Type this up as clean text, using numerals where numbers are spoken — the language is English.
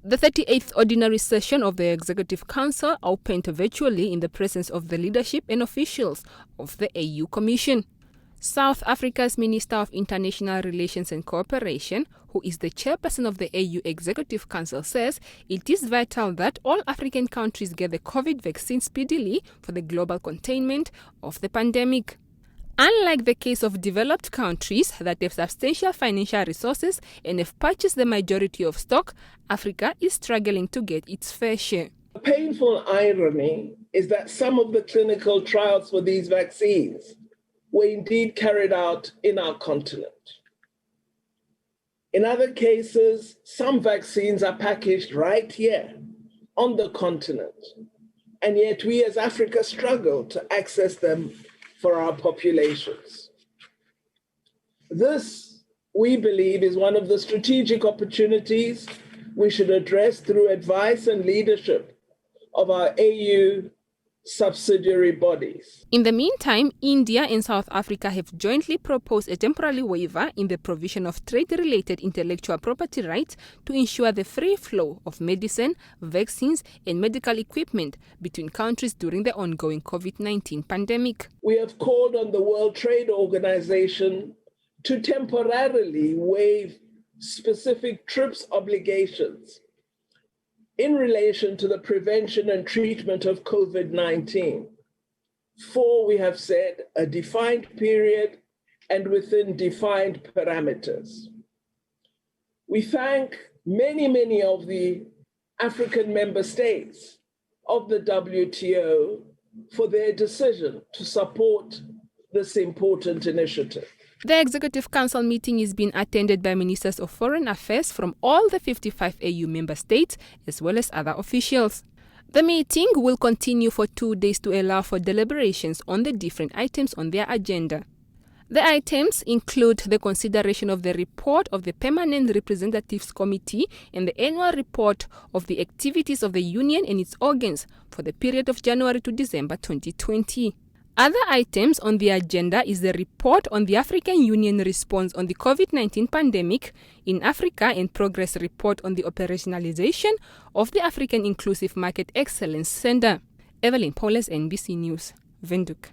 The 38th Ordinary Session of the Executive Council opened virtually in the presence of the leadership and officials of the AU Commission. South Africa's Minister of International Relations and Cooperation, who is the chairperson of the AU Executive Council, says it is vital that all African countries get the COVID vaccine speedily for the global containment of the pandemic. Unlike the case of developed countries that have substantial financial resources and have purchased the majority of stock, Africa is struggling to get its fair share. The painful irony is that some of the clinical trials for these vaccines were indeed carried out in our continent. In other cases, some vaccines are packaged right here on the continent, and yet we as Africa struggle to access them for our populations. This, we believe, is one of the strategic opportunities we should address through advice and leadership of our AU subsidiary bodies. In the meantime, India and South Africa have jointly proposed a temporary waiver in the provision of trade-related intellectual property rights to ensure the free flow of medicine, vaccines, and medical equipment between countries during the ongoing COVID-19 pandemic. We have called on the World Trade Organization to temporarily waive specific TRIPS obligations in relation to the prevention and treatment of COVID-19 for, we have said, a defined period and within defined parameters. We thank many of the African member states of the WTO for their decision to support this important initiative. The Executive Council meeting is being attended by Ministers of Foreign Affairs from all the 55 AU member states, as well as other officials. The meeting will continue for 2 days to allow for deliberations on the different items on their agenda. The items include the consideration of the report of the Permanent Representatives Committee and the annual report of the activities of the Union and its organs for the period of January to December 2020. Other items on the agenda is the report on the African Union response on the COVID-19 pandemic in Africa and progress report on the operationalization of the African Inclusive Market Excellence Center. Evelyn Paules, NBC News, Windhoek.